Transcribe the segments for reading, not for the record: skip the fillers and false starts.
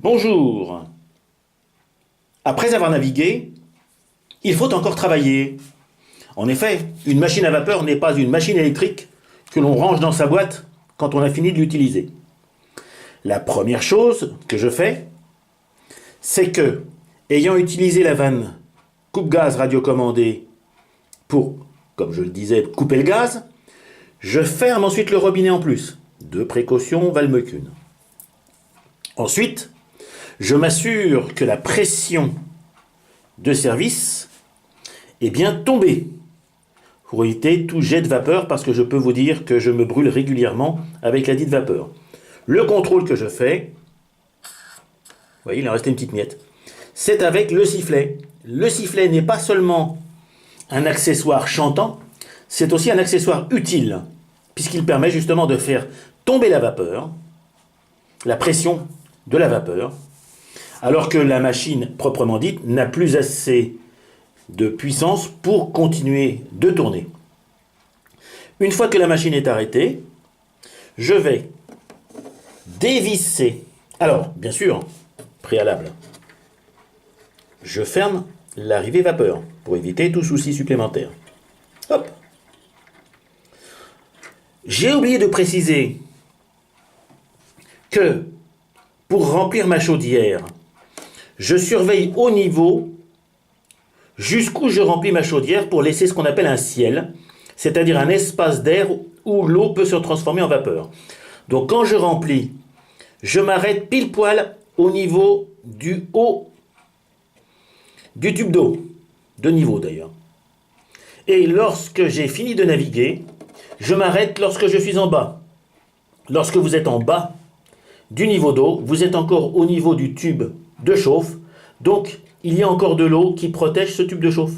Bonjour. Après avoir navigué, il faut encore travailler. En effet, une machine à vapeur n'est pas une machine électrique que l'on range dans sa boîte quand on a fini de l'utiliser. La première chose que je fais, c'est que, ayant utilisé la vanne coupe-gaz radiocommandée pour, comme je le disais, couper le gaz, je ferme ensuite le robinet en plus. De précaution valent mieux qu'une. Ensuite, je m'assure que la pression de service est bien tombée pour éviter tout jet de vapeur, parce que je peux vous dire que je me brûle régulièrement avec la dite vapeur. Le contrôle que je fais, vous voyez, il en restait une petite miette, c'est avec le sifflet. Le sifflet n'est pas seulement un accessoire chantant, c'est aussi un accessoire utile, puisqu'il permet justement de faire tomber la vapeur, la pression de la vapeur, alors que la machine proprement dite n'a plus assez de puissance pour continuer de tourner. Une fois que la machine est arrêtée, je vais dévisser. Alors, bien sûr, préalable, je ferme l'arrivée vapeur pour éviter tout souci supplémentaire. Hop. J'ai oublié de préciser que pour remplir ma chaudière, je surveille au niveau jusqu'où je remplis ma chaudière pour laisser ce qu'on appelle un ciel, c'est-à-dire un espace d'air où l'eau peut se transformer en vapeur. Donc quand je remplis, je m'arrête pile poil au niveau du haut du tube d'eau, de niveau d'ailleurs. Et lorsque j'ai fini de naviguer, je m'arrête lorsque je suis en bas. Lorsque vous êtes en bas du niveau d'eau, vous êtes encore au niveau du tube de chauffe, donc il y a encore de l'eau qui protège ce tube de chauffe.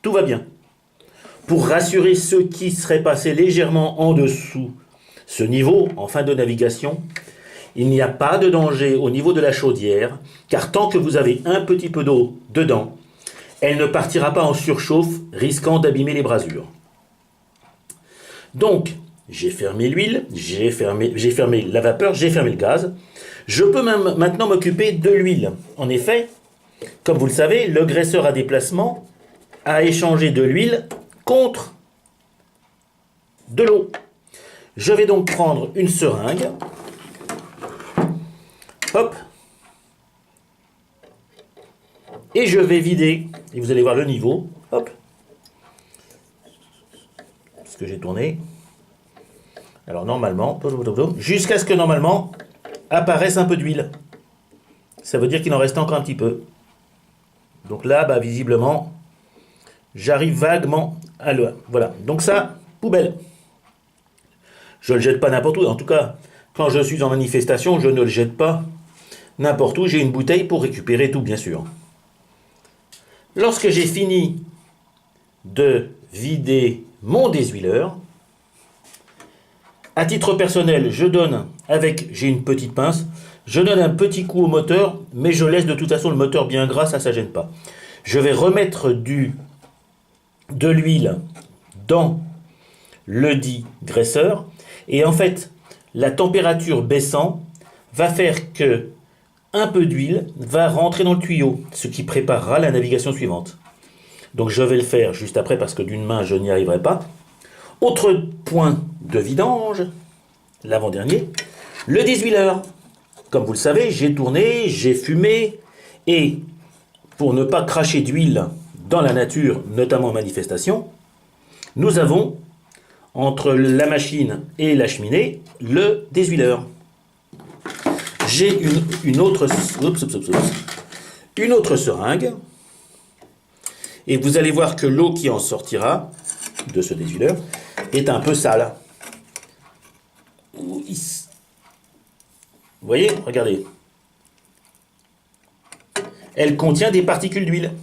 Tout va bien. Pour rassurer ceux qui seraient passés légèrement en dessous ce niveau en fin de navigation, il n'y a pas de danger au niveau de la chaudière, car tant que vous avez un petit peu d'eau dedans, elle ne partira pas en surchauffe, risquant d'abîmer les brasures. Donc, j'ai fermé l'huile, j'ai fermé la vapeur, j'ai fermé le gaz. Je peux même maintenant m'occuper de l'huile. En effet, comme vous le savez, le graisseur à déplacement a échangé de l'huile contre de l'eau. Je vais donc prendre une seringue. Hop. Et je vais vider. Et vous allez voir le niveau. Hop. Ce que j'ai tourné. Alors normalement, jusqu'à ce que normalement apparaisse un peu d'huile. Ça veut dire qu'il en reste encore un petit peu. Donc là, visiblement, j'arrive vaguement à l'eau. Voilà. Donc ça, poubelle. Je ne le jette pas n'importe où. En tout cas, quand je suis en manifestation, je ne le jette pas n'importe où. J'ai une bouteille pour récupérer tout, bien sûr. Lorsque j'ai fini de vider mon désuileur, à titre personnel, j'ai une petite pince, je donne un petit coup au moteur, mais je laisse de toute façon le moteur bien gras, ça ne gêne pas. Je vais remettre de l'huile dans le dit graisseur, et en fait, la température baissant va faire que un peu d'huile va rentrer dans le tuyau, ce qui préparera la navigation suivante. Donc je vais le faire juste après, parce que d'une main, je n'y arriverai pas. Autre point de vidange, l'avant-dernier, le désuileur. Comme vous le savez, j'ai tourné, j'ai fumé, et pour ne pas cracher d'huile dans la nature, notamment en manifestation, nous avons, entre la machine et la cheminée, le désuileur. J'ai une autre seringue, et vous allez voir que l'eau qui en sortira de ce désuileur est un peu sale. Vous voyez, regardez. Elle contient des particules d'huile.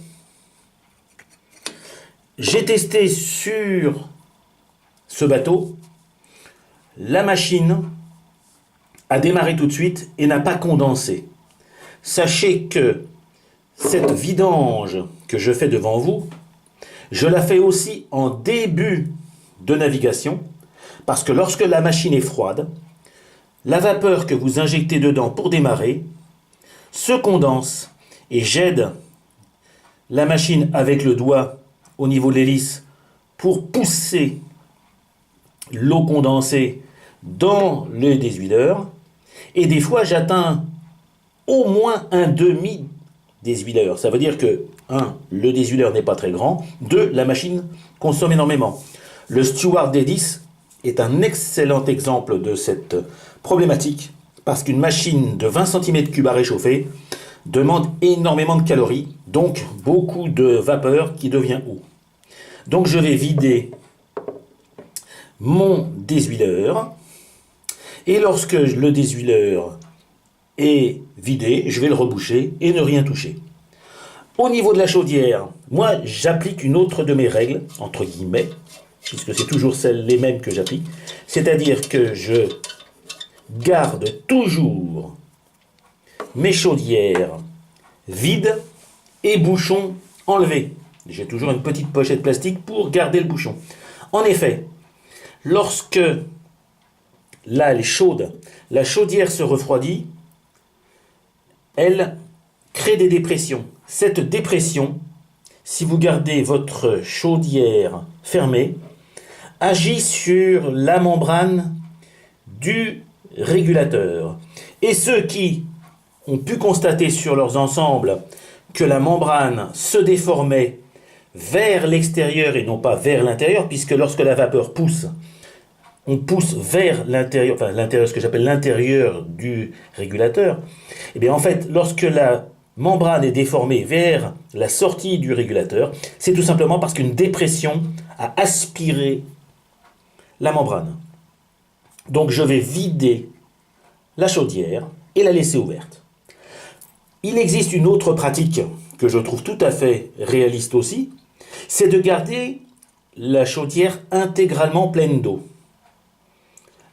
J'ai testé sur ce bateau. La machine a démarré tout de suite et n'a pas condensé. Sachez que cette vidange que je fais devant vous, je la fais aussi en début de navigation, parce que lorsque la machine est froide, la vapeur que vous injectez dedans pour démarrer se condense et j'aide la machine avec le doigt au niveau de l'hélice pour pousser l'eau condensée dans le déshuileur. Et des fois, j'atteins au moins un demi déshuileur. Ça veut dire que, 1, le déshuileur n'est pas très grand, 2, la machine consomme énormément. Le Stewart D10 est un excellent exemple de cette problématique parce qu'une machine de 20 cm3 à réchauffer demande énormément de calories, donc beaucoup de vapeur qui devient eau. Donc je vais vider mon déshuileur et lorsque le déshuileur est vidé, je vais le reboucher et ne rien toucher. Au niveau de la chaudière, moi j'applique une autre de mes règles, entre guillemets, puisque c'est toujours les mêmes que j'applique, c'est-à-dire que je garde toujours mes chaudières vides et bouchons enlevés. J'ai toujours une petite pochette plastique pour garder le bouchon. En effet, lorsque là elle est chaude, la chaudière se refroidit, elle crée des dépressions. Cette dépression, si vous gardez votre chaudière fermée, agit sur la membrane du régulateur. Et ceux qui ont pu constater sur leurs ensembles que la membrane se déformait vers l'extérieur et non pas vers l'intérieur, puisque lorsque la vapeur pousse, on pousse vers l'intérieur, enfin l'intérieur, ce que j'appelle l'intérieur du régulateur, et bien en fait, lorsque la membrane est déformée vers la sortie du régulateur, c'est tout simplement parce qu'une dépression a aspiré la membrane. Donc je vais vider la chaudière et la laisser ouverte. Il existe une autre pratique que je trouve tout à fait réaliste aussi, c'est de garder la chaudière intégralement pleine d'eau.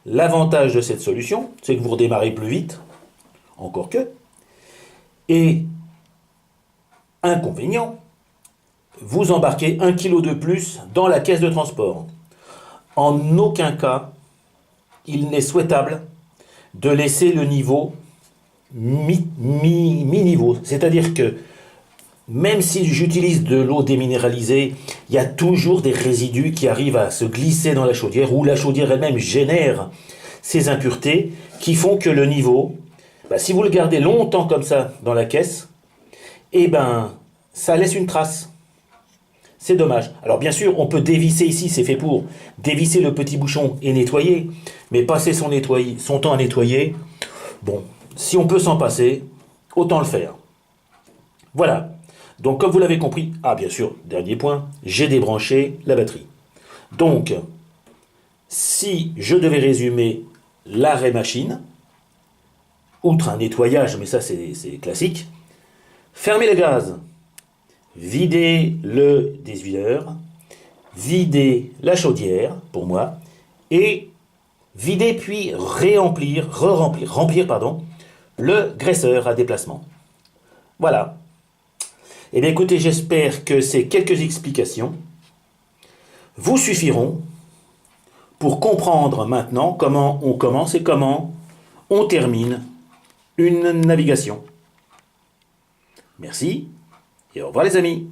L'avantage de cette solution, c'est que vous redémarrez plus vite, encore que, et inconvénient, vous embarquez 1 kg de plus dans la caisse de transport. En aucun cas, il n'est souhaitable de laisser le niveau mi-niveau. C'est-à-dire que même si j'utilise de l'eau déminéralisée, il y a toujours des résidus qui arrivent à se glisser dans la chaudière ou la chaudière elle-même génère ces impuretés qui font que le niveau, si vous le gardez longtemps comme ça dans la caisse, ça laisse une trace. C'est dommage. Alors bien sûr, on peut dévisser ici, c'est fait pour dévisser le petit bouchon et nettoyer, mais passer son temps à nettoyer, bon, si on peut s'en passer, autant le faire. Voilà. Donc comme vous l'avez compris, bien sûr, dernier point, j'ai débranché la batterie. Donc, si je devais résumer l'arrêt machine, outre un nettoyage, mais ça c'est classique, fermez le gaz, videz le déshuileur, videz la chaudière, pour moi, et vider puis remplir le graisseur à déplacement. Voilà. Eh bien écoutez, j'espère que ces quelques explications vous suffiront pour comprendre maintenant comment on commence et comment on termine une navigation. Merci et au revoir les amis.